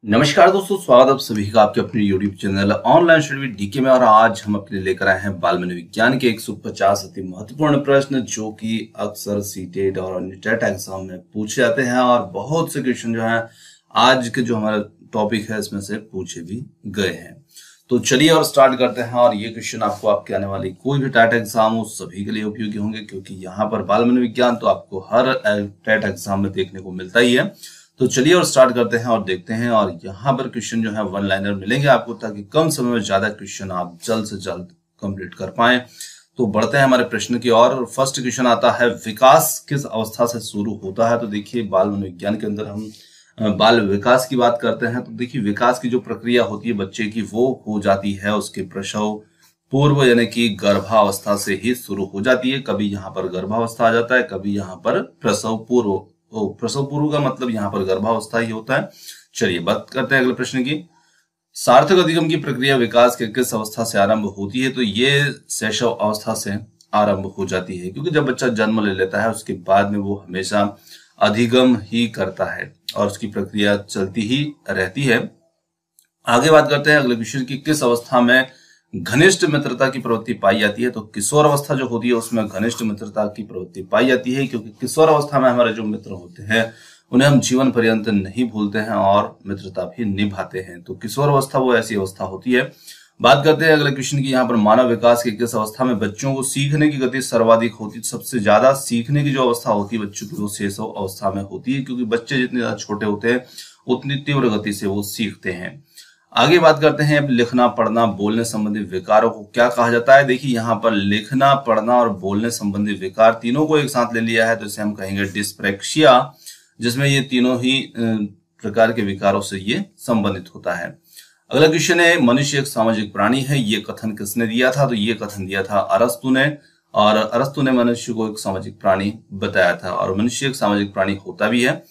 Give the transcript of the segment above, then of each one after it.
नमस्कार दोस्तों, स्वागत है आप सभी का आपके अपने YouTube channel online study with DK में। और आज हम अपने लेकर आए हैं बाल मनोविज्ञान के 150 अति महत्वपूर्ण प्रश्न जो कि अक्सर सीटेट और टेट एग्जाम में पूछे जाते हैं और बहुत से क्वेश्चन जो हैं आज के जो हमारा टॉपिक है इसमें से पूछे भी गए हैं। तो चलिए और स्टार्ट करते हैं। और ये क्वेश्चन आपको आपके आने वाली कोई भी टेट एग्जाम हो सभी के लिए उपयोगी होंगे, क्योंकि यहाँ पर बाल मनोविज्ञान तो आपको हर टेट एग्जाम में देखने को मिलता ही है। तो चलिए और स्टार्ट करते हैं और देखते हैं। और यहाँ पर क्वेश्चन जो है वन लाइनर मिलेंगे आपको, ताकि कम समय में ज्यादा क्वेश्चन आप जल्द से जल्द कंप्लीट कर पाए। तो बढ़ते हैं हमारे प्रश्न की ओर। फर्स्ट क्वेश्चन आता है, विकास किस अवस्था से शुरू होता है? तो देखिए, बाल मनोविज्ञान के अंदर हम बाल विकास की बात करते हैं। तो देखिए, विकास की जो प्रक्रिया होती है बच्चे की, वो हो जाती है उसके प्रसव पूर्व यानी कि गर्भावस्था से ही शुरू हो जाती है। कभी यहाँ पर गर्भावस्था आ जाता है, कभी यहाँ पर प्रसव पूर्व। प्रसव पूर्व का मतलब यहाँ पर गर्भावस्था ही होता है। चलिए बात करते हैं अगले प्रश्न की। सार्थक अधिगम की प्रक्रिया विकास के किस अवस्था से आरंभ होती है? तो ये शैशव अवस्था से आरंभ हो जाती है, क्योंकि जब बच्चा जन्म ले लेता है उसके बाद में वो हमेशा अधिगम ही करता है और उसकी प्रक्रिया चलती ही रहती है। आगे बात करते हैं अगले क्वेश्चन की, किस अवस्था में घनिष्ठ मित्रता की प्रवृत्ति पाई जाती है? तो किशोर अवस्था जो होती है उसमें घनिष्ठ मित्रता की प्रवृत्ति पाई जाती है, क्योंकि किशोर अवस्था में हमारे जो मित्र होते हैं उन्हें हम जीवन पर्यंत नहीं भूलते हैं और मित्रता भी निभाते हैं। तो किशोर अवस्था वो ऐसी अवस्था होती है। बात करते हैं अगले क्वेश्चन की, यहाँ पर मानव विकास की किस अवस्था में बच्चों को सीखने की गति सर्वाधिक होती है? सबसे ज्यादा सीखने की जो अवस्था होती है बच्चों की, वो शैशव अवस्था में होती है, क्योंकि बच्चे जितने ज्यादा छोटे होते हैं उतनी तीव्र गति से वो सीखते हैं। आगे बात करते हैं, लिखना पढ़ना बोलने संबंधी विकारों को क्या कहा जाता है? देखिए, यहाँ पर लिखना पढ़ना और बोलने संबंधी विकार तीनों को एक साथ ले लिया है, तो इसे हम कहेंगे डिस्प्रेक्सिया, जिसमें ये तीनों ही प्रकार के विकारों से ये संबंधित होता है। अगला क्वेश्चन है, मनुष्य एक सामाजिक प्राणी है, ये कथन किसने दिया था? तो ये कथन दिया था अरस्तु ने, और अरस्तु ने मनुष्य को एक सामाजिक प्राणी बताया था, और मनुष्य एक सामाजिक प्राणी होता भी है।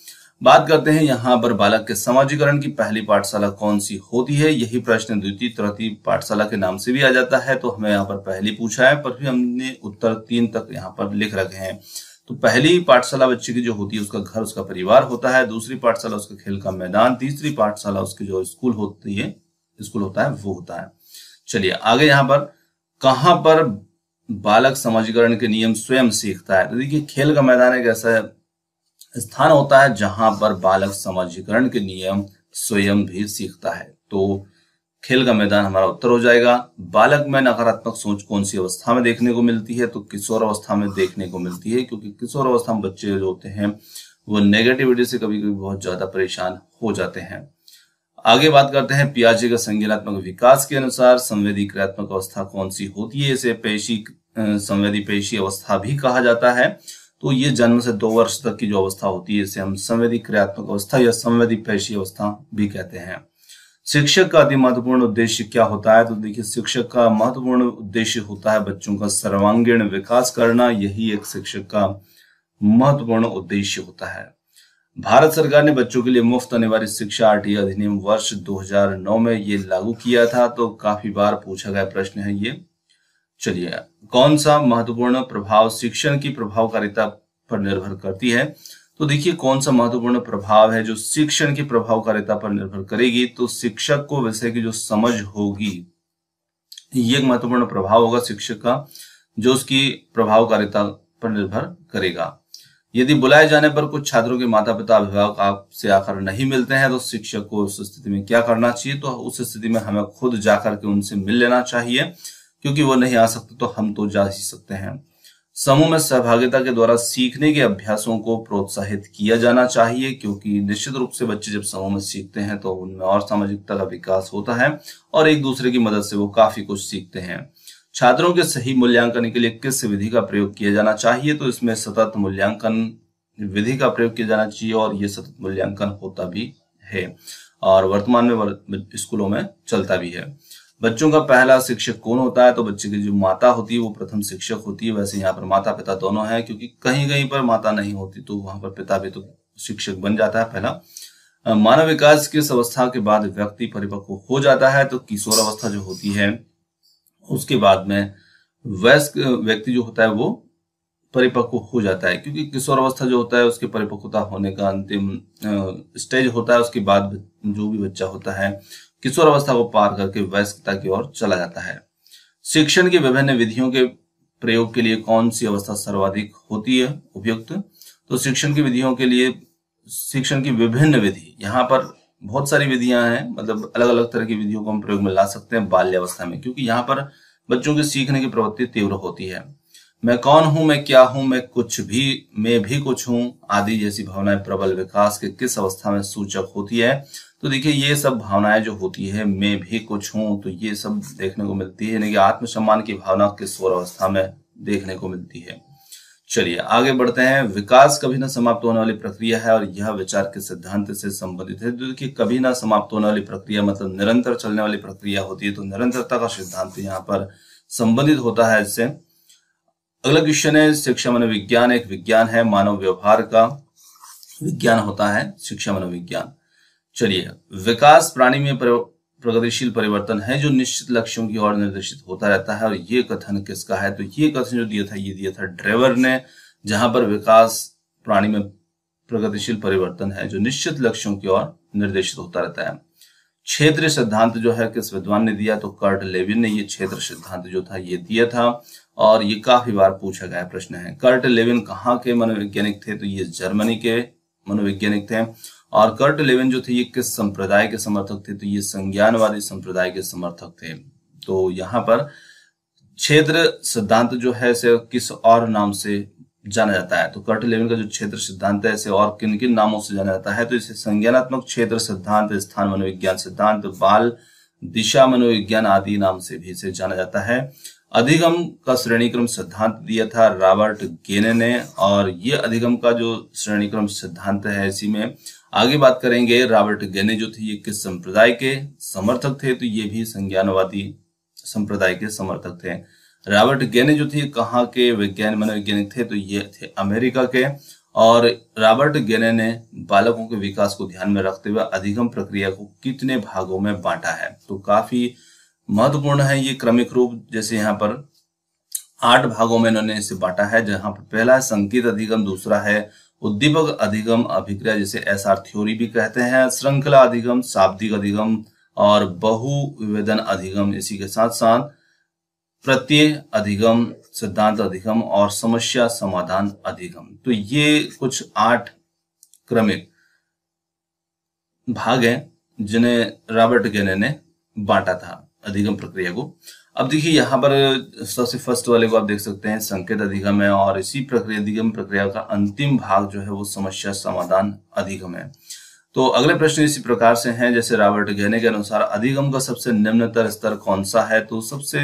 बात करते हैं यहाँ पर बालक के समाजीकरण की पहली पाठशाला कौन सी होती है? यही प्रश्न द्वितीय तृतीय पाठशाला के नाम से भी आ जाता है, तो हमें यहाँ पर पहली पूछा है, पर फिर हमने उत्तर 3 तक यहाँ पर लिख रखे हैं। तो पहली पाठशाला बच्चे की जो होती है उसका घर उसका परिवार होता है, दूसरी पाठशाला उसका खेल का मैदान, तीसरी पाठशाला उसकी जो स्कूल होता है वो होता है। चलिए आगे, यहाँ पर कहाँ पर बालक समाजीकरण के नियम स्वयं सीखता है? तो देखिए, खेल का मैदान एक ऐसा स्थान होता है जहां पर बालक समाजीकरण के नियम स्वयं भी सीखता है। तो खेल का मैदान हमारा उत्तर हो जाएगा। बालक में नकारात्मक सोच कौन सी अवस्था में देखने को मिलती है? तो किशोर अवस्था में देखने को मिलती है, क्योंकि किशोर अवस्था में बच्चे जो होते हैं वो नेगेटिविटी से कभी कभी बहुत ज्यादा परेशान हो जाते हैं। आगे बात करते हैं, पियाजे का संज्ञानात्मक विकास के अनुसार संवेदी क्रियात्मक अवस्था कौन सी होती है? इसे संवेदी पेशी अवस्था भी कहा जाता है। तो ये जन्म से 2 वर्ष तक की जो अवस्था होती है इसे हम संवेदी क्रियात्मक अवस्था या संवेदी पेशी अवस्था भी कहते हैं। शिक्षक का अति महत्वपूर्ण उद्देश्य क्या होता है? तो देखिए, शिक्षक का महत्वपूर्ण उद्देश्य होता है बच्चों का सर्वांगीण विकास करना। यही एक शिक्षक का महत्वपूर्ण उद्देश्य होता है। भारत सरकार ने बच्चों के लिए मुफ्त अनिवार्य शिक्षा RTI अधिनियम वर्ष 2009 में ये लागू किया था। तो काफी बार पूछा गया प्रश्न है ये। चलिए, कौन सा महत्वपूर्ण प्रभाव शिक्षण की प्रभावकारिता पर निर्भर करती है? तो देखिए, कौन सा महत्वपूर्ण प्रभाव है जो शिक्षण की प्रभावकारिता पर निर्भर करेगी? तो शिक्षक को विषय की जो समझ होगी, ये एक महत्वपूर्ण प्रभाव होगा शिक्षक का, जो उसकी प्रभावकारिता पर निर्भर करेगा। यदि बुलाए जाने पर कुछ छात्रों के माता पिता अभिभावक आपसे आकर नहीं मिलते हैं, तो शिक्षक को उस स्थिति में क्या करना चाहिए? तो उस स्थिति में हमें खुद जाकर के उनसे मिल लेना चाहिए, क्योंकि वो नहीं आ सकते तो हम तो जा ही सकते हैं। समूह में सहभागिता के द्वारा सीखने के अभ्यासों को प्रोत्साहित किया जाना चाहिए, क्योंकि निश्चित रूप से बच्चे जब समूह में सीखते हैं तो उनमें और सामाजिकता का विकास होता है और एक दूसरे की मदद से वो काफी कुछ सीखते हैं। छात्रों के सही मूल्यांकन के लिए किस विधि का प्रयोग किया जाना चाहिए? तो इसमें सतत मूल्यांकन विधि का प्रयोग किया जाना चाहिए, और ये सतत मूल्यांकन होता भी है और वर्तमान में स्कूलों में चलता भी है। बच्चों का पहला शिक्षक कौन होता है? तो बच्चे की जो माता होती है वो प्रथम शिक्षक होती है। वैसे यहाँ पर माता पिता दोनों हैं, क्योंकि कहीं कहीं पर माता नहीं होती तो वहां पर पिता भी तो शिक्षक बन जाता है पहला। मानव विकास की इस अवस्था के बाद व्यक्ति परिपक्व हो जाता है। तो किशोर अवस्था जो होती है उसके बाद में वयस्क व्यक्ति जो होता है वो परिपक्व हो जाता है, क्योंकि किशोर अवस्था जो होता है उसके परिपक्वता होने का अंतिम स्टेज होता है। उसके बाद जो भी बच्चा होता है किशोर अवस्था को पार करके वयस्कता की ओर चला जाता है। शिक्षण की विभिन्न विधियों के प्रयोग के लिए कौन सी अवस्था सर्वाधिक होती है उपयुक्त? तो शिक्षण की विधियों के लिए शिक्षण की विभिन्न विधि, यहाँ पर बहुत सारी विधियां हैं, मतलब अलग अलग तरह की विधियों को हम प्रयोग में ला सकते हैं बाल्यावस्था में, क्योंकि यहाँ पर बच्चों के सीखने की प्रवृत्ति तीव्र होती है। मैं कौन हूं, मैं क्या हूं, मैं कुछ भी, मैं भी कुछ हूं आदि जैसी भावनाएं प्रबल विकास के किस अवस्था में सूचक होती है? तो देखिए ये सब भावनाएं जो होती है, मैं भी कुछ हूं, तो ये सब देखने को मिलती है, यानी कि आत्मसम्मान की भावना किशोर अवस्था में देखने को मिलती है। चलिए आगे बढ़ते हैं। विकास कभी ना समाप्त होने वाली प्रक्रिया है और यह विचार के सिद्धांत से संबंधित है। तो देखिए कभी ना समाप्त होने वाली प्रक्रिया मतलब निरंतर चलने वाली प्रक्रिया होती है, तो निरंतरता का सिद्धांत यहाँ पर संबंधित होता है इससे। अगला क्वेश्चन है, शिक्षा मनोविज्ञान एक विज्ञान है, मानव व्यवहार का विज्ञान होता है शिक्षा मनोविज्ञान। चलिए, विकास प्राणी में प्रगतिशील परिवर्तन है जो निश्चित लक्ष्यों की ओर निर्देशित होता रहता है। और ये कथन किसका है? तो ये कथन जो दिया था ये दिया था ड्रेवर ने, जहां पर विकास प्राणी में प्रगतिशील परिवर्तन है जो निश्चित लक्ष्यों की ओर निर्देशित होता रहता है। क्षेत्रीय सिद्धांत जो है किस विद्वान ने दिया? तो कर्ट लेविन ने ये क्षेत्र सिद्धांत जो था ये दिया था, और ये काफी बार पूछा गया प्रश्न है। कर्ट लेविन कहाँ के मनोवैज्ञानिक थे? तो ये जर्मनी के मनोवैज्ञानिक थे। और कर्ट लेविन जो थे ये किस संप्रदाय के समर्थक थे? तो ये संज्ञानवादी संप्रदाय के समर्थक थे। तो यहाँ पर क्षेत्र सिद्धांत जो है इसे किस और नाम से जाना जाता है? तो कर्ट लेविन का जो क्षेत्र सिद्धांत है इसे और किन किन नामों से जाना जाता है? तो इसे संज्ञानात्मक क्षेत्र सिद्धांत, स्थान मनोविज्ञान सिद्धांत, बाल दिशा मनोविज्ञान आदि नाम से भी इसे जाना जाता है। अधिगम का श्रेणीक्रम सिद्धांत दिया था रॉबर्ट गेने ने, और ये अधिगम का जो श्रेणीक्रम सिद्धांत है इसी में आगे बात करेंगे। रॉबर्ट गेने जो थे ये किस संप्रदाय के समर्थक थे? तो ये भी संज्ञानवादी संप्रदाय के समर्थक थे। रॉबर्ट गेने जो थे कहाँ के मनोवैज्ञानिक थे? तो ये थे अमेरिका के। और रॉबर्ट गेने ने बालकों के विकास को ध्यान में रखते हुए अधिगम प्रक्रिया को कितने भागों में बांटा है? तो काफी महत्वपूर्ण है ये क्रमिक रूप। जैसे यहाँ पर 8 भागों में इन्होंने इसे बांटा है, जहां पर पहला है संकेत अधिगम, दूसरा है उद्दीपक अधिगम अभिक्रिया जिसे एसआर थ्योरी भी कहते हैं, श्रृंखला अधिगम, शाब्दिक अधिगम और बहुविवेदन अधिगम, इसी के साथ साथ प्रत्यय अधिगम, सिद्धांत अधिगम और समस्या समाधान अधिगम। तो ये कुछ 8 क्रमिक भाग हैं जिन्हें रॉबर्ट गेने ने बांटा था अधिगम प्रक्रिया को। अब देखिए यहाँ पर सबसे फर्स्ट वाले को आप देख सकते हैं संकेत अधिगम है, और इसी प्रक्रिया अधिगम प्रक्रिया का अंतिम भाग जो है वो समस्या समाधान अधिगम है। तो अगले प्रश्न इसी प्रकार से हैं, जैसे रॉबर्ट गेने के अनुसार अधिगम का सबसे निम्नतम स्तर कौन सा है? तो सबसे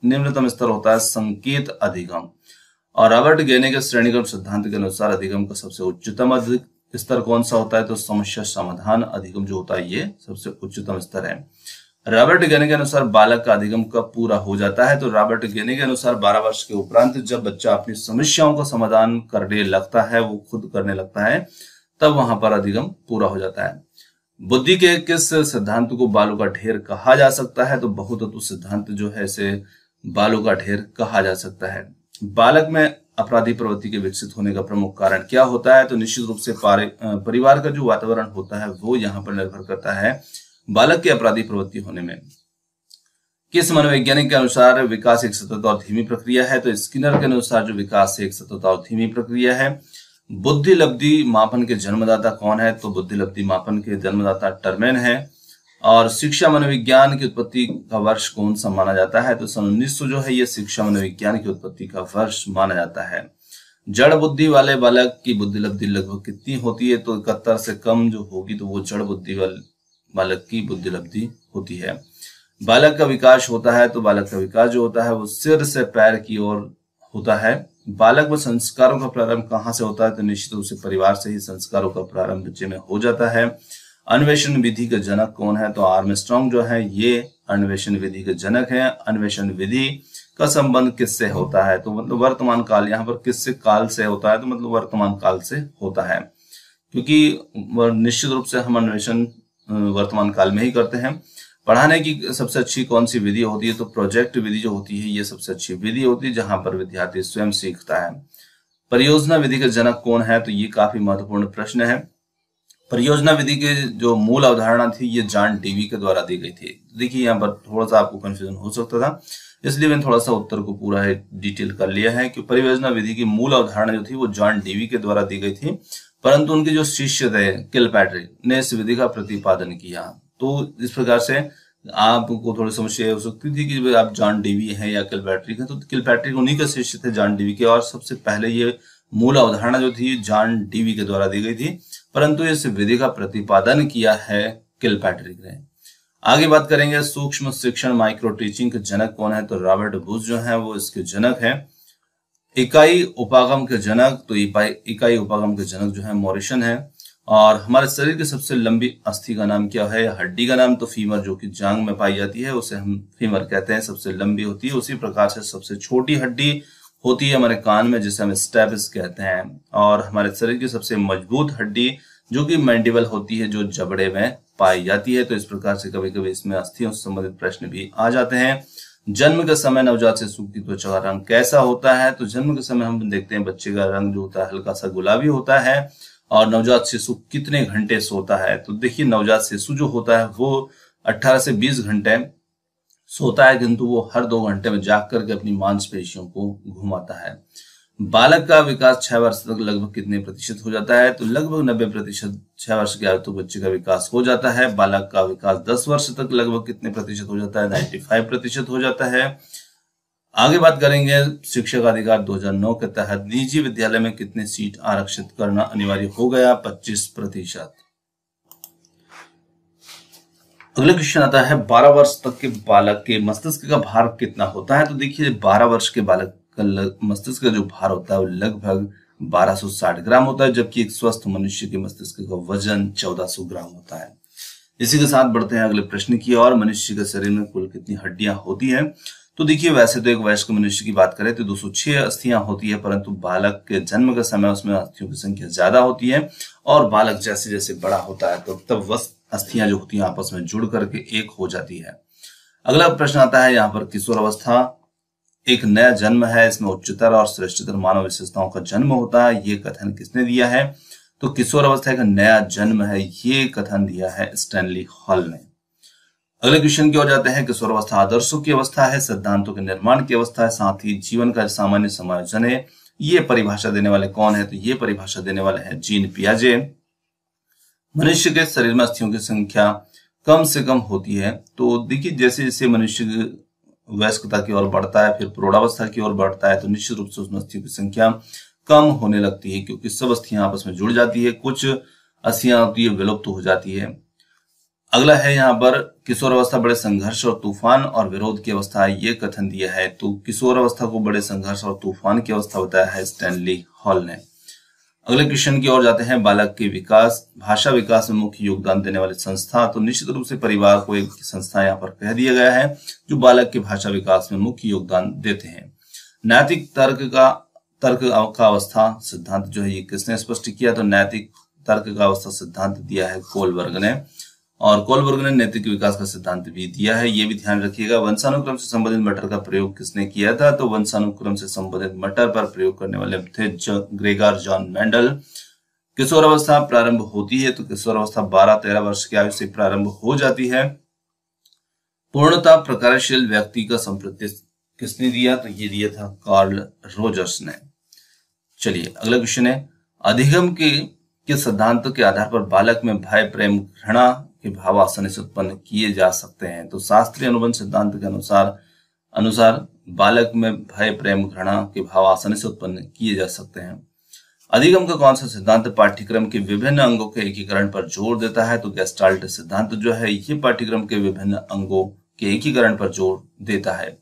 निम्नतम स्तर होता है संकेत अधिगम। और रॉबर्ट गेने के श्रेणीक्रम सिद्धांत के अनुसार अधिगम का सबसे उच्चतम स्तर कौन सा होता है? तो समस्या समाधान अधिगम जो होता है ये सबसे उच्चतम स्तर है। रॉबर्ट गेने के अनुसार बालक का अधिगम कब पूरा हो जाता है? तो रॉबर्ट गेने के अनुसार 12 वर्ष के उपरांत जब बच्चा अपनी समस्याओं का समाधान करने लगता है, वो खुद करने लगता है, तब वहां पर अधिगम पूरा हो जाता है। बुद्धि के किस सिद्धांत को बालों का ढेर कहा जा सकता है? तो बहुतत्व सिद्धांत जो है इसे बालों का ढेर कहा जा सकता है। बालक में अपराधी प्रवृत्ति के विकसित होने का प्रमुख कारण क्या होता है? तो निश्चित रूप से परिवार का जो वातावरण होता है वो यहाँ पर निर्भर करता है बालक की अपराधी प्रवृत्ति होने में। किस मनोवैज्ञानिक के अनुसार विकास एक सतत और धीमी प्रक्रिया है? तो स्किनर के अनुसार जो विकास एक सतत और धीमी प्रक्रिया है। बुद्धि लब्धि मापन के जन्मदाता कौन है? तो बुद्धि लब्धि मापन के जन्मदाता टर्मेन है। और शिक्षा मनोविज्ञान की उत्पत्ति का वर्ष कौन सा माना जाता है? तो सन 1900 जो है ये शिक्षा मनोविज्ञान की उत्पत्ति का वर्ष माना जाता है। जड़ बुद्धि वाले बालक की बुद्धि लब्धि लगभग कितनी होती है? तो 71 से कम जो होगी तो वो जड़ बुद्धि वाले बालक की बुद्धि लब्धि होती है। बालक का विकास होता है, तो बालक का विकास जो होता है वो सिर से पैर की ओर होता है। बालक में संस्कारों का प्रारंभ कहाँ से होता है? तो निश्चित रूप से परिवार से ही संस्कारों का प्रारंभ बच्चे में हो जाता है। अन्वेषण विधि के जनक कौन है? तो आर्मस्ट्रांग जो है ये अन्वेषण विधि के जनक है। अन्वेषण विधि का संबंध किससे होता है? तो मतलब वर्तमान काल, यहाँ पर किससे काल से होता है? तो मतलब वर्तमान काल से होता है, क्योंकि निश्चित रूप से हम अन्वेषण वर्तमान काल में ही करते हैं। पढ़ाने की सबसे अच्छी कौन सी विधि होती है? तो प्रोजेक्ट विधि जो होती है ये सबसे अच्छी विधि होती है, जहां पर विद्यार्थी स्वयं सीखता है। परियोजना विधि के जनक कौन है? तो ये काफी महत्वपूर्ण प्रश्न है। परियोजना विधि के जो मूल अवधारणा थी ये जॉन डेवी के द्वारा दी गई थी। देखिए यहाँ पर थोड़ा सा आपको कंफ्यूजन हो सकता था, इसलिए मैंने थोड़ा सा उत्तर को पूरा है डिटेल कर लिया है कि परियोजना विधि की मूल अवधारणा जो थी वो जॉन डेवी के द्वारा दी गई थी, परंतु उनके जो शिष्य थे किलपैट्रिक ने इस विधि का प्रतिपादन किया। तो इस प्रकार से आपको थोड़ी समस्या हो सकती थी कि आप जॉन डेवी हैं या किलपैट्रिक हैं, तो किलपैट्रिक उन्हीं के शिष्य थे जॉन डेवी के, और सबसे पहले ये मूल अवधारणा जो थी जॉन डेवी के द्वारा दी गई थी, परंतु इस विधि का प्रतिपादन किया है किलपैट्रिक ने। आगे बात करेंगे सूक्ष्म शिक्षण माइक्रो टीचिंग के जनक कौन है? तो रॉबर्ट बुश जो है वो इसके जनक है। इकाई उपागम के जनक, तो इकाई उपागम के जनक जो है मॉरिसन है। और हमारे शरीर की सबसे लंबी अस्थि का नाम क्या है? हड्डी का नाम तो फीमर, जो कि जांग में पाई जाती है, उसे हम फीमर कहते हैं, सबसे लंबी होती है। उसी प्रकार से सबसे छोटी हड्डी होती है हमारे कान में, जिसे हम स्टेपिस कहते हैं। और हमारे शरीर की सबसे मजबूत हड्डी जो कि मैंडिबल होती है, जो जबड़े में पाई जाती है। तो इस प्रकार से कभी कभी इसमें अस्थियों से संबंधित प्रश्न भी आ जाते हैं। जन्म के समय नवजात शिशु की त्वचा का रंग कैसा होता है? तो जन्म के समय हम देखते हैं बच्चे का रंग जो होता है हल्का सा गुलाबी होता है। और नवजात शिशु कितने घंटे सोता है? तो देखिए नवजात शिशु जो होता है वो 18 से 20 घंटे सोता है, किंतु वो हर 2 घंटे में जाग करके अपनी मांसपेशियों को घुमाता है। बालक का विकास 6 वर्ष तक लगभग कितने प्रतिशत हो जाता है? तो लगभग 90%। 6 वर्ष की आयु तक बच्चे का विकास हो जाता है। बालक का विकास 10 वर्ष तक लगभग कितने प्रतिशत हो जाता है? 95% हो जाता है। आगे बात करेंगे शिक्षक अधिकार 2009 के तहत निजी विद्यालय में कितने सीट आरक्षित करना अनिवार्य हो गया? 25%। अगला क्वेश्चन आता है 12 वर्ष तक के बालक के मस्तिष्क का भार कितना होता है? तो देखिए 12 वर्ष के बालक का मस्तिष्क का जो भार होता है वो लगभग 1260 ग्राम होता है, जबकि एक स्वस्थ मनुष्य के मस्तिष्क का वजन 1400 ग्राम होता है। इसी के साथ बढ़ते हैं अगले प्रश्न की ओर। मनुष्य के शरीर में कुल कितनी हड्डियां होती हैं? तो देखिए वैसे तो एक वयस्क मनुष्य की बात करें तो 206 अस्थियां होती है, परंतु बालक के जन्म के समय उसमें अस्थियों की संख्या ज्यादा होती है, और बालक जैसे जैसे बड़ा होता है तो तब वह अस्थियां जो होती हैं आपस में जुड़ करके एक हो जाती है। अगला प्रश्न आता है यहाँ पर किशोर अवस्था एक नया जन्म है, इसमें उच्चतर और श्रेष्ठतर मानव विशेषताओं का जन्म होता है, ये कथन किसने दिया है? तो किशोर अवस्था एक नया जन्म है, ये कथन दिया है स्टैनली हॉल ने। अगले क्वेश्चन की ओर जाते हैं। किशोर अवस्था आदर्शों की अवस्था है, सिद्धांतों के निर्माण की अवस्था है, साथ ही जीवन का सामान्य समायोजन है। ये परिभाषा देने वाले कौन है? तो ये परिभाषा देने वाले हैं जीन पियाजे। मनुष्य के शरीर में अस्थियों की संख्या कम से कम होती है। तो देखिए जैसे जैसे मनुष्य वयस्कता की ओर बढ़ता है, फिर प्रौढ़ावस्था की ओर बढ़ता है, तो निश्चित रूप से उसमें अस्थियों की संख्या कम होने लगती है, क्योंकि सब अस्थियां आपस में जुड़ जाती है, कुछ अस्थियां होती है विलुप्त हो जाती है। अगला है यहाँ पर किशोर अवस्था बड़े संघर्ष और तूफान और विरोध की अवस्था है, ये कथन दिया है। तो किशोर अवस्था को बड़े संघर्ष और तूफान की अवस्था बताया है स्टैनली हॉल ने। अगले क्वेश्चन की ओर जाते हैं। बालक के विकास भाषा विकास में मुख्य योगदान देने वाली संस्था, तो निश्चित रूप से परिवार को एक संस्था यहाँ पर कह दिया गया है जो बालक के भाषा विकास में मुख्य योगदान देते हैं। नैतिक तर्क का अवस्था सिद्धांत जो है ये किसने स्पष्ट किया? तो नैतिक तर्क का अवस्था सिद्धांत दिया है कोलबर्ग ने, और कोलबर्ग ने नैतिक विकास का सिद्धांत भी दिया है, ये भी ध्यान रखिएगा। वंशानुक्रम से संबंधित मैटर का प्रयोग किसने किया था? तो वंशानुक्रम से संबंधित मैटर पर प्रयोग करने वाले थे ग्रेगर जॉन मेंडल। किशोर अवस्था प्रारंभ होती है, तो किशोर अवस्था 12-13 वर्ष की आयु से प्रारंभ हो जाती है। पूर्णतः प्रकारशील व्यक्ति का संप्रति किसने दिया? तो ये दिया था कार्ल रोजर्स ने। चलिए अगला क्वेश्चन है। अधिगम के सिद्धांतों के आधार पर बालक में भय प्रेम घृणा के भाव आसानी से उत्पन्न किए जा सकते हैं। तो शास्त्रीय अनुबंध सिद्धांत के अनुसार बालक में भय प्रेम घृणा के भाव आसानी से उत्पन्न किए जा सकते हैं। अधिगम का कौन सा सिद्धांत पाठ्यक्रम के विभिन्न अंगों के एकीकरण पर जोर देता है? तो गेस्टाल्ट सिद्धांत जो है ये पाठ्यक्रम के विभिन्न अंगों के एकीकरण पर जोर देता है।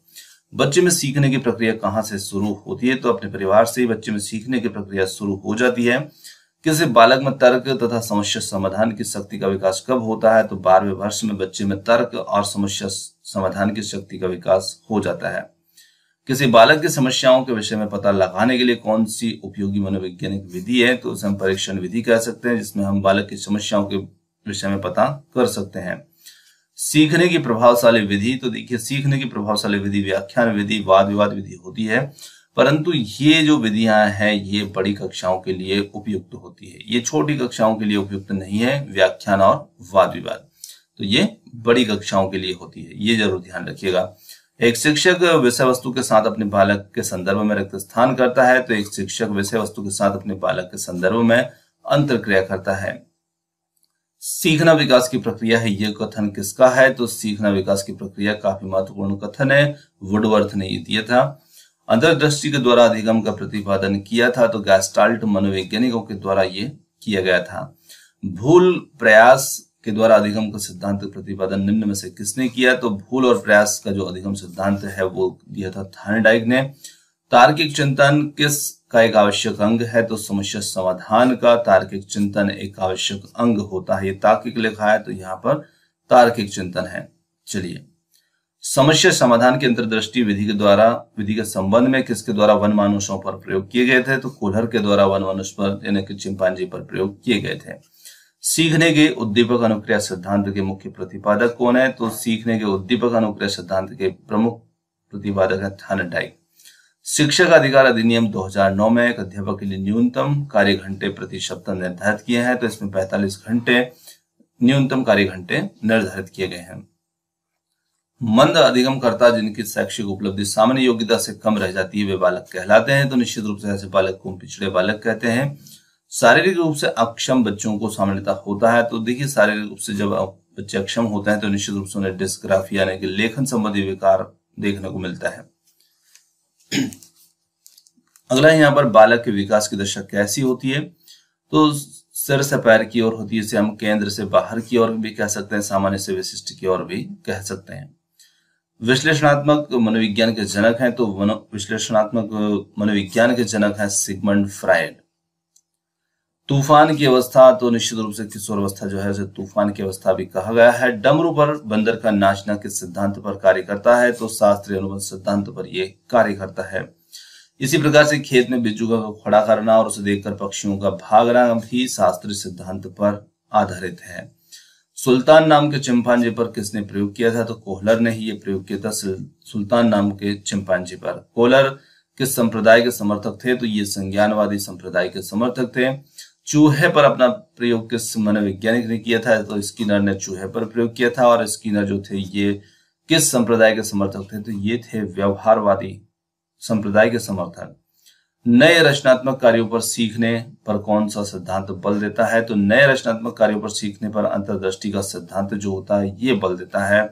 बच्चे में सीखने की प्रक्रिया कहाँ से शुरू होती है? तो अपने परिवार से ही बच्चे में सीखने की प्रक्रिया शुरू हो जाती है। किसी बालक में तर्क तथा समस्या समाधान की शक्ति का विकास कब होता है? तो 12वें वर्ष में बच्चे में तर्क और समस्या समाधान की शक्ति का विकास हो जाता है। किसी बालक की समस्याओं के विषय में पता लगाने के लिए कौन सी उपयोगी मनोवैज्ञानिक विधि है? तो उसे हम परीक्षण विधि कह सकते हैं, जिसमें हम बालक की समस्याओं के विषय में पता कर सकते हैं। सीखने की प्रभावशाली विधि, तो देखिए सीखने की प्रभावशाली विधि व्याख्यान विधि वाद विवाद विधि होती है। परंतु ये जो विधियां हैं ये बड़ी कक्षाओं के लिए उपयुक्त होती है, ये छोटी कक्षाओं के लिए उपयुक्त नहीं है, व्याख्यान और वाद विवाद। तो ये बड़ी कक्षाओं के लिए होती है, ये जरूर ध्यान रखिएगा। एक शिक्षक विषय वस्तु के साथ अपने बालक के संदर्भ में रिक्त स्थान करता है, तो एक शिक्षक विषय वस्तु के साथ अपने बालक के संदर्भ में अंतरक्रिया करता है। सीखना विकास की प्रक्रिया है, यह कथन किसका है? तो सीखना विकास की प्रक्रिया काफी महत्वपूर्ण कथन है, वुडवर्थ ने ये दिया था। अंतर्दृष्टि के द्वारा अधिगम का प्रतिपादन किया था, तो गैस्टाल्ट मनोवैज्ञानिकों के द्वारा ये किया गया था। भूल प्रयास के द्वारा अधिगम का सिद्धांत प्रतिपादन निम्न में से किसने किया? तो भूल और प्रयास का जो अधिगम सिद्धांत है वो दिया था थार्नडाइक ने। तार्किक चिंतन किस का एक आवश्यक अंग है? तो समस्या समाधान का तार्किक चिंतन एक आवश्यक अंग होता है। ये तार्किक लिखा है तो यहाँ पर तार्किक चिंतन है। चलिए, समस्या समाधान की अंतर्दृष्टि विधि के संबंध में किसके द्वारा वन मानुषों पर प्रयोग किए गए थे? तो कोहलर के द्वारा वन मनुष्य पर यानी कि चिंपांजी पर प्रयोग किए गए थे। सीखने के उद्दीपक अनुक्रिया सिद्धांत के मुख्य प्रतिपादक कौन है? तो सीखने के उद्दीपक अनुक्रिया सिद्धांत के प्रमुख प्रतिपादक है थार्नडाइक। शिक्षक अधिकार अधिनियम 2009 में एक अध्यापक के लिए न्यूनतम कार्य घंटे प्रति सप्ताह निर्धारित किए हैं, तो इसमें 45 घंटे न्यूनतम कार्य घंटे निर्धारित किए गए हैं। मंद अधिगमकर्ता जिनकी शैक्षिक उपलब्धि सामान्य योग्यता से कम रह जाती है वे बालक कहलाते हैं, तो निश्चित रूप से ऐसे बालक को पिछड़े बालक कहते हैं। शारीरिक रूप से अक्षम बच्चों को सामान्यतः होता है, तो देखिए शारीरिक रूप से जब बच्चे अक्षम होते हैं तो निश्चित रूप से उन्हें डिस्ग्राफी यानी कि लेखन संबंधी विकार देखने को मिलता है। अगला यहाँ पर बालक के विकास की दशा कैसी होती है? तो सिर से पैर की ओर होती है, इसे हम केंद्र से बाहर की ओर भी कह सकते हैं, सामान्य से विशिष्ट की ओर भी कह सकते हैं। विश्लेषणात्मक मनोविज्ञान के जनक हैं, तो विश्लेषणात्मक मनोविज्ञान के जनक हैं सिगमंड फ्रायड। तूफान की अवस्था, तो निश्चित रूप से किशोर अवस्था जो है उसे तूफान की अवस्था भी कहा गया है। डमरू पर बंदर का नाचना किस सिद्धांत पर कार्य करता है? तो शास्त्रीय अनुबंध सिद्धांत पर यह कार्य करता है। इसी प्रकार से खेत में बिज्जू को खड़ा करना और उसे देखकर पक्षियों का भागना भी शास्त्रीय सिद्धांत पर आधारित है। सुल्तान नाम के चिंपांजी पर किसने प्रयोग किया था? तो कोहलर ने ही ये प्रयोग किया था सुल्तान नाम के चिंपांजी पर। कोहलर किस संप्रदाय के समर्थक थे? तो ये संज्ञानवादी संप्रदाय के समर्थक थे। चूहे पर अपना प्रयोग किस मनोवैज्ञानिक ने किया था? तो स्किनर ने चूहे पर प्रयोग किया था। और स्किनर जो थे ये किस संप्रदाय के समर्थक थे? तो ये थे व्यवहारवादी संप्रदाय के समर्थक। नए रचनात्मक कार्यों पर सीखने पर कौन सा सिद्धांत बल देता है? तो नए रचनात्मक कार्यों पर सीखने पर अंतर्दृष्टि का सिद्धांत जो होता है ये बल देता है।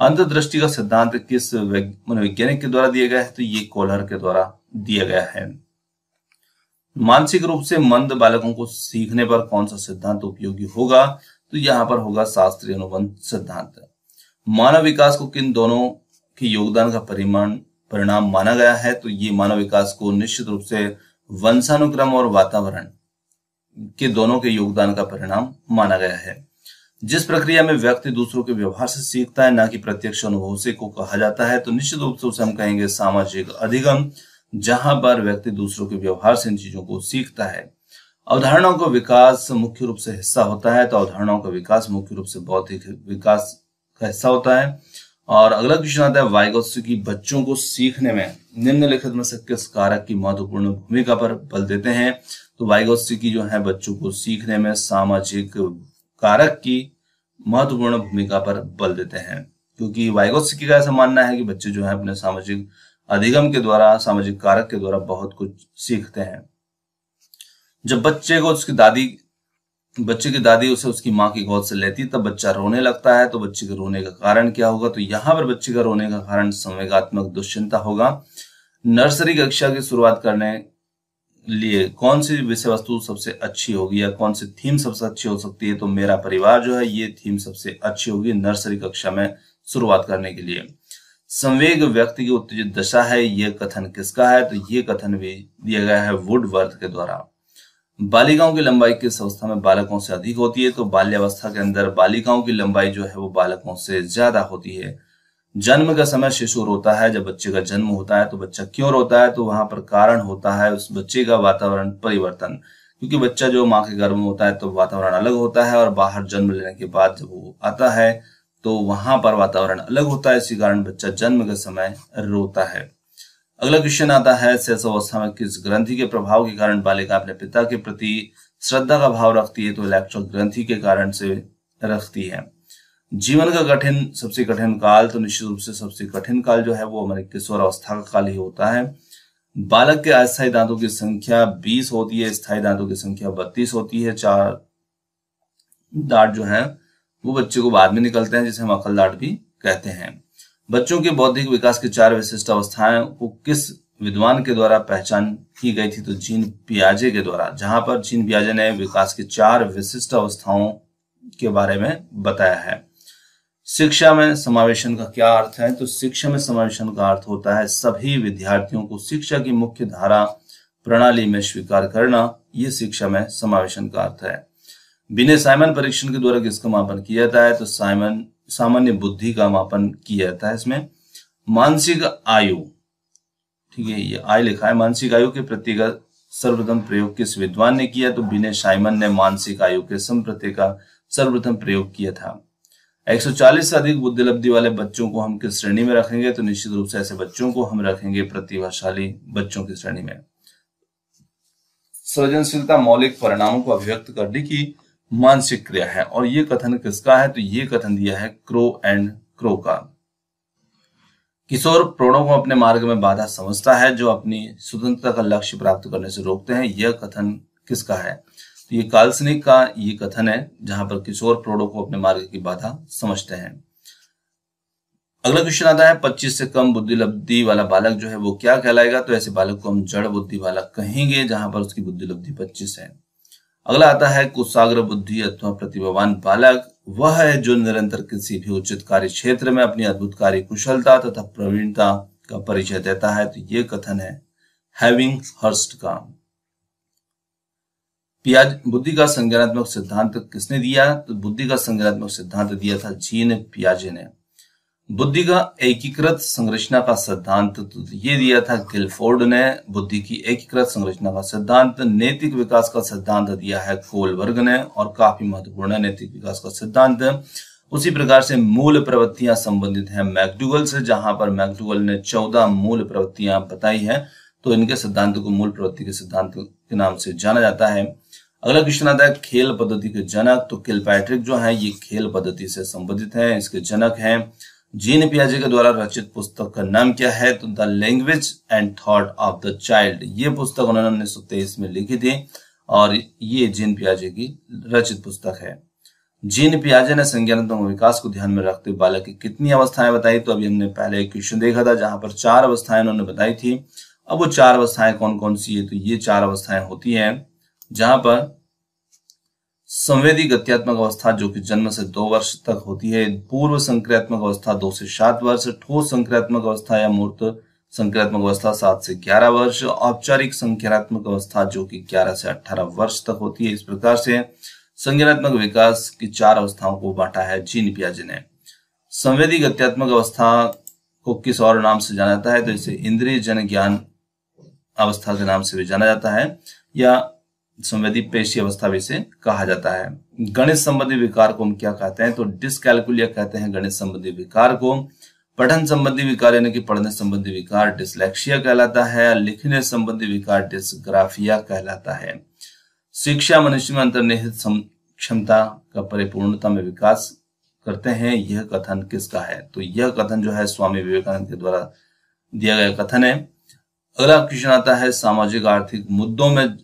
अंतर्दृष्टि का सिद्धांत किस मनोवैज्ञानिक के द्वारा दिया गया है? तो ये कोहलर के द्वारा दिया गया है। मानसिक रूप से मंद बालकों को सीखने पर कौन सा सिद्धांत उपयोगी होगा? तो यहाँ पर होगा शास्त्रीय अनुबंध सिद्धांत। मानव विकास को किन दोनों के योगदान का परिणाम माना गया है? तो ये मानव विकास को निश्चित रूप से वंशानुक्रम और वातावरण के दोनों के योगदान का परिणाम माना गया है। जिस प्रक्रिया में व्यक्ति दूसरों के व्यवहार से सीखता है ना कि प्रत्यक्ष अनुभव से को कहा जाता है, तो निश्चित रूप से उसे हम कहेंगे सामाजिक अधिगम, जहां पर व्यक्ति दूसरों के व्यवहार से इन चीजों को सीखता है। अवधारणाओं का विकास मुख्य रूप से हिस्सा होता है, तो अवधारणाओं का विकास मुख्य रूप से बौद्धिक विकास का हिस्सा होता है। और अगला क्वेश्चन आता है वाइगोत्स्की बच्चों को सीखने में निम्नलिखित में से किस कारक की महत्वपूर्ण भूमिका पर बल देते हैं? तो वाइगोत्स्की जो है बच्चों को सीखने में सामाजिक कारक की महत्वपूर्ण भूमिका पर बल देते हैं, क्योंकि वाइगोत्स्की का ऐसा मानना है कि बच्चे जो है अपने सामाजिक अधिगम के द्वारा, सामाजिक कारक के द्वारा बहुत कुछ सीखते हैं। जब बच्चे की दादी उसे उसकी माँ की गोद से लेती तब बच्चा रोने लगता है, तो बच्चे के रोने का कारण क्या होगा? तो यहाँ पर बच्चे का रोने का कारण संवेगात्मक दुश्चिंता होगा। नर्सरी कक्षा की शुरुआत करने लिए कौन सी विषय वस्तु सबसे अच्छी होगी या कौन सी थीम सबसे अच्छी हो सकती है? तो मेरा परिवार जो है ये थीम सबसे अच्छी होगी नर्सरी कक्षा में शुरुआत करने के लिए। संवेग व्यक्ति की उत्तेजित दशा है, यह कथन किसका है? तो ये कथन भी दिया गया है वुडवर्थ के द्वारा। बालिकाओं की लंबाई किस अवस्था में बालकों से अधिक होती है? तो बाल्यावस्था के अंदर बालिकाओं की लंबाई जो है वो बालकों से ज्यादा होती है। जन्म का समय शिशु रोता है, जब बच्चे का जन्म होता है तो बच्चा क्यों रोता है? तो वहां पर कारण होता है उस बच्चे का वातावरण परिवर्तन, क्योंकि बच्चा जो माँ के गर्भ में होता है तो वातावरण अलग होता है और बाहर जन्म लेने के बाद जब वो आता है तो वहां पर वातावरण अलग होता है, इसी कारण बच्चा जन्म के समय रोता है। अगला क्वेश्चन आता है, शैशव अवस्था में किस ग्रंथि के प्रभाव के कारण बालिका अपने पिता के प्रति श्रद्धा का भाव रखती है? तो इलेक्ट्रल ग्रंथि के कारण से रखती है। जीवन का सबसे कठिन काल, तो निश्चित रूप से सबसे कठिन काल जो है वो हमारे किशोर अवस्था का काल ही होता है। बालक के अस्थायी दांतों की संख्या 20 होती है, स्थायी दांतों की संख्या 32 होती है। 4 दांत जो है वो बच्चे को बाद में निकलते हैं, जिसे हम अकल दांत भी कहते हैं। बच्चों के बौद्धिक विकास की 4 विशिष्ट अवस्थाएं को किस विद्वान के द्वारा पहचान की गई थी? तो जीन पियाजे के द्वारा, जहां पर जीन पियाजे ने विकास की 4 विशिष्ट अवस्थाओं के बारे में बताया है। शिक्षा में समावेशन का क्या अर्थ है? तो शिक्षा में समावेशन का अर्थ होता है सभी विद्यार्थियों को शिक्षा की मुख्य धारा प्रणाली में स्वीकार करना। यह शिक्षा में समावेशन का अर्थ है। बिने साइमन परीक्षण के द्वारा किसका मापन किया जाता है? तो सामान्य बुद्धि का मापन किया जाता है। इसमें मानसिक आयु, ठीक है, ये आय लिखा है। मानसिक आयु के प्रत्यय का सर्वप्रथम प्रयोग किस विद्वान ने किया? तो बिने साइमन ने मानसिक आयु के संप्रत्यय का सर्वप्रथम प्रयोग किया था। 140 से अधिक बुद्धिलब्धि वाले बच्चों को हम किस श्रेणी में रखेंगे? तो निश्चित रूप से ऐसे बच्चों को हम रखेंगे प्रतिभाशाली बच्चों की श्रेणी में। सृजनशीलता मौलिक परिणामों को अभिव्यक्त करने की मानसिक क्रिया है, और ये कथन किसका है? तो ये कथन दिया है क्रो एंड क्रो का। किशोर प्रौढ़ों को अपने मार्ग में बाधा समझता है जो अपनी स्वतंत्रता का लक्ष्य प्राप्त करने से रोकते हैं। यह कथन किसका है? तो ये काल्सनिक का ये कथन है, जहां पर किशोर प्रौढ़ों को अपने मार्ग की बाधा समझते हैं। अगला क्वेश्चन आता है, 25 से कम बुद्धिलब्धि वाला बालक जो है वो क्या कहलाएगा? तो ऐसे बालक को हम जड़ बुद्धि बालक कहेंगे, जहां पर उसकी बुद्धिलब्धि 25 है। अगला आता है, कुशाग्र बुद्धि अथवा प्रतिभावान बालक वह है जो निरंतर किसी भी उचित कार्य क्षेत्र में अपनी अद्भुत कार्य कुशलता तथा प्रवीणता का परिचय देता है। तो ये कथन है हैविंग हर्स्ट का। बुद्धि का संज्ञानात्मक सिद्धांत किसने दिया? तो बुद्धि का संज्ञानात्मक सिद्धांत दिया था जीन पियाजे ने। बुद्धि का एकीकृत संरचना का सिद्धांत तो ये दिया था गिलफोर्ड ने। बुद्धि की एकीकृत संरचना का सिद्धांत। नैतिक विकास का सिद्धांत दिया है कोलबर्ग ने, और काफी महत्वपूर्ण है नैतिक विकास का सिद्धांत। उसी प्रकार से मूल प्रवृत्तियां संबंधित हैं मैकडूगल से, जहां पर मैकडूगल ने 14 मूल प्रवृत्तियां बताई है। तो इनके सिद्धांत को मूल प्रवृत्ति के सिद्धांत के नाम से जाना जाता है। अगला क्वेश्चन आता है, खेल पद्धति के जनक। तो किलपैट्रिक जो है ये खेल पद्धति से संबंधित है, इसके जनक हैं। जीन पियाजे के द्वारा रचित पुस्तक का नाम क्या है? तो the language and thought of the child. ये पुस्तक उन्होंने 1923 में लिखी थी, और ये जीन पियाजे की रचित पुस्तक है। जीन पियाजे ने संज्ञानात्मक विकास को ध्यान में रखते बालक की कितनी अवस्थाएं बताई? तो अभी हमने पहले एक क्वेश्चन देखा था जहां पर 4 अवस्थाएं उन्होंने बताई थी। अब वो 4 अवस्थाएं कौन कौन सी है? तो ये 4 अवस्थाएं होती हैं, जहां पर संवेदी गत्यात्मक अवस्था जो कि जन्म से 2 वर्ष तक होती है, पूर्व संक्रियात्मक अवस्था 2 से 7 वर्ष, ठोस संक्रियात्मक अवस्था या मूर्त संक्रियात्मक अवस्था 7 से 11 वर्ष, औपचारिक संज्ञानात्मक अवस्था जो कि 11 से 18 वर्ष तक होती है। इस प्रकार से संज्ञानात्मक विकास की 4 अवस्थाओं को बांटा है जीन पियाजे ने। संवेदी गत्यात्मक अवस्था को किस और नाम से जाना जाता है? तो इसे इंद्रिय जन ज्ञान अवस्था के नाम से भी जाना जाता है, या संवेदी पेशी अवस्था भी इसे कहा जाता है। गणित संबंधी विकार को हम क्या कहते हैं? तो डिसकैलकुलिया कहते हैं गणित संबंधी विकार को। पठन संबंधी विकार यानी कि पढ़ने संबंधी विकार डिसलेक्सिया कहलाता है। लिखने संबंधी विकार डिस्ग्राफिया कहलाता है। शिक्षा मनुष्य में अंतर्निहित क्षमता का परिपूर्णता में विकास करते हैं। यह कथन किसका है? तो यह कथन जो है स्वामी विवेकानंद के द्वारा दिया गया कथन है। अगला क्वेश्चन आता है, सामाजिक आर्थिक मुद्दों में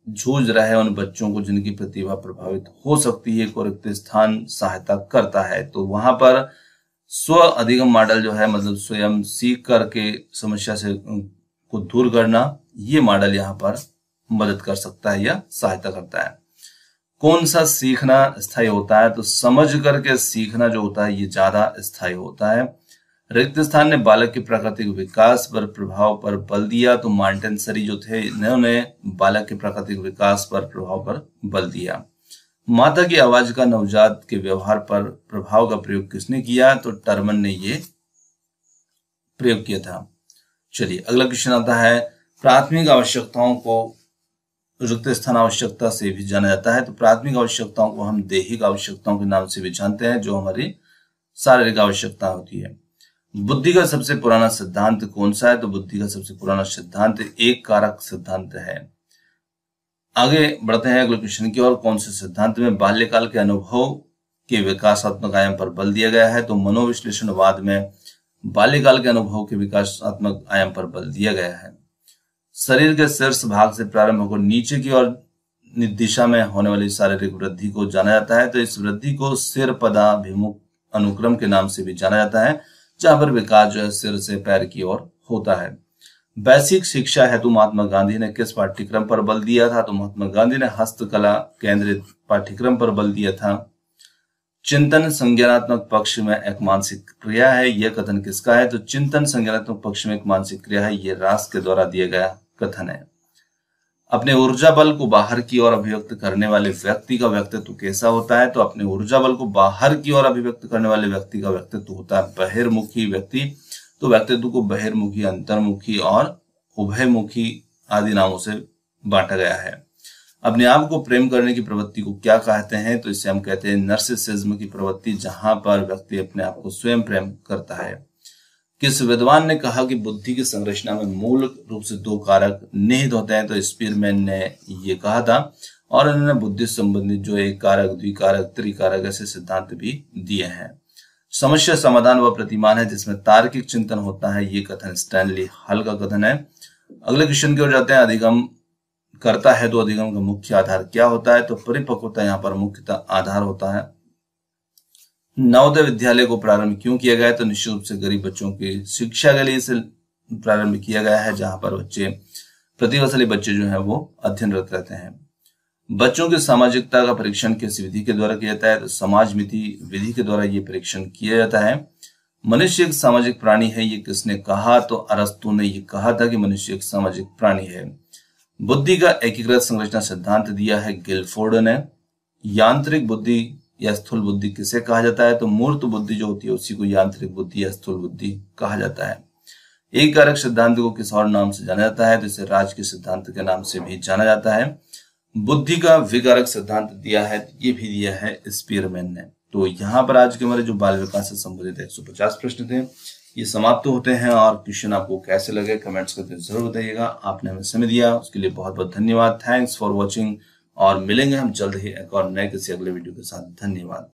जूझ रहे उन बच्चों को जिनकी प्रतिभा प्रभावित हो सकती है को रिक्त स्थान सहायता करता है। तो वहां पर स्व अधिगम मॉडल जो है, मतलब स्वयं सीख करके समस्या से को दूर करना, ये मॉडल यहाँ पर मदद कर सकता है या सहायता करता है। कौन सा सीखना स्थायी होता है? तो समझ करके सीखना जो होता है ये ज्यादा स्थायी होता है। रिक्त स्थान ने बालक के प्राकृतिक विकास पर प्रभाव पर बल दिया। तो मॉन्टेसरी जो थे इन्होंने बालक के प्राकृतिक विकास पर प्रभाव पर बल दिया। माता की आवाज का नवजात के व्यवहार पर प्रभाव का प्रयोग किसने किया? तो टर्मन ने ये प्रयोग किया था। चलिए अगला क्वेश्चन आता है, प्राथमिक आवश्यकताओं को रिक्त स्थान आवश्यकता से भी जाना जाता है। तो प्राथमिक आवश्यकताओं को हम दैहिक आवश्यकताओं के नाम से भी जानते हैं, जो हमारी शारीरिक आवश्यकता होती है। बुद्धि का सबसे पुराना सिद्धांत कौन सा है? तो बुद्धि का सबसे पुराना सिद्धांत एक कारक सिद्धांत है। आगे बढ़ते हैं अगले क्वेश्चन की ओर। कौन से सिद्धांत में बाल्यकाल के अनुभव के विकासात्मक आयाम पर बल दिया गया है? तो मनोविश्लेषणवाद में बाल्यकाल के अनुभव के विकासात्मक आयाम पर बल दिया गया है। शरीर के शीर्ष भाग से प्रारंभ होकर नीचे की ओर दिशा में होने वाली शारीरिक वृद्धि को जाना जाता है। तो इस वृद्धि को सिर पदाभिमुख अनुक्रम के नाम से भी जाना जाता है, जहां पर विकास जो है सिर से पैर की ओर होता है। बेसिक शिक्षा हेतु महात्मा गांधी ने किस पाठ्यक्रम पर बल दिया था? तो महात्मा गांधी ने हस्तकला केंद्रित पाठ्यक्रम पर बल दिया था। चिंतन संज्ञानात्मक पक्ष में एक मानसिक क्रिया है, यह कथन किसका है? तो चिंतन संज्ञानात्मक पक्ष में एक मानसिक क्रिया है, यह रास के द्वारा दिया गया कथन है। अपने ऊर्जा बल को बाहर की ओर अभिव्यक्त करने वाले व्यक्ति का व्यक्तित्व कैसा होता है? तो अपने ऊर्जा बल को बाहर की ओर अभिव्यक्त करने वाले व्यक्ति का व्यक्तित्व होता है बहिर्मुखी व्यक्ति। तो व्यक्तित्व को बहिर्मुखी, अंतर्मुखी और उभयमुखी आदि नामों से बांटा गया है। अपने आप को प्रेम करने की प्रवृत्ति को क्या कहते हैं? तो इसे हम कहते हैं नर्सिसिज्म की प्रवृत्ति, जहां पर व्यक्ति अपने आप को स्वयं प्रेम करता है। किस विद्वान ने कहा कि बुद्धि की संरचना में मूल रूप से दो कारक निहित होते हैं? तो स्पीरमैन ने ये कहा था, और उन्होंने बुद्धि से संबंधित जो एक कारक, द्विकारक, त्रिकारक ऐसे सिद्धांत भी दिए हैं। समस्या समाधान व प्रतिमान है जिसमें तार्किक चिंतन होता है, ये कथन स्टैनली हल का कथन है। अगले क्वेश्चन की ओर जाते हैं। अधिगम करता है तो अधिगम का मुख्य आधार क्या होता है? तो परिपक्वता यहाँ पर मुख्यतः आधार होता है। नवोदय विद्यालय को प्रारंभ क्यों किया गया है? तो निश्चित रूप से गरीब बच्चों की शिक्षा के लिए इसे प्रारंभ किया गया है, जहां पर प्रतिभाशाली बच्चे जो है वो अध्ययनरत रहते हैं। बच्चों की सामाजिकता का परीक्षण किस विधि के द्वारा किया जाता है? तो समाज मिति विधि के द्वारा ये परीक्षण किया जाता है। मनुष्य एक सामाजिक प्राणी है, ये किसने कहा? तो अरस्तु ने ये कहा था कि मनुष्य एक सामाजिक प्राणी है। बुद्धि का एकीकृत संरचना सिद्धांत दिया है गिलफोर्ड ने। यांत्रिक बुद्धि या स्थूल बुद्धि किसे कहा जाता है? तो मूर्त बुद्धि जो होती है उसी को यांत्रिक बुद्धि या स्थूल बुद्धि कहा जाता है। एक कारक सिद्धांत को किस और नाम से जाना जाता है? तो इसे राज के सिद्धांत के नाम से भी जाना जाता है। बुद्धि का विकारक सिद्धांत दिया है, ये भी दिया है स्पीरमैन ने। तो यहाँ पर आज के हमारे जो बाल विकास से संबंधित 150 प्रश्न थे ये समाप्त होते हैं। और क्वेश्चन आपको कैसे लगे कमेंट्स करके जरूर बताइएगा। आपने हमें समय दिया उसके लिए बहुत बहुत धन्यवाद। थैंक्स फॉर वॉचिंग, और मिलेंगे हम जल्द ही एक और नए किसी अगले वीडियो के साथ। धन्यवाद।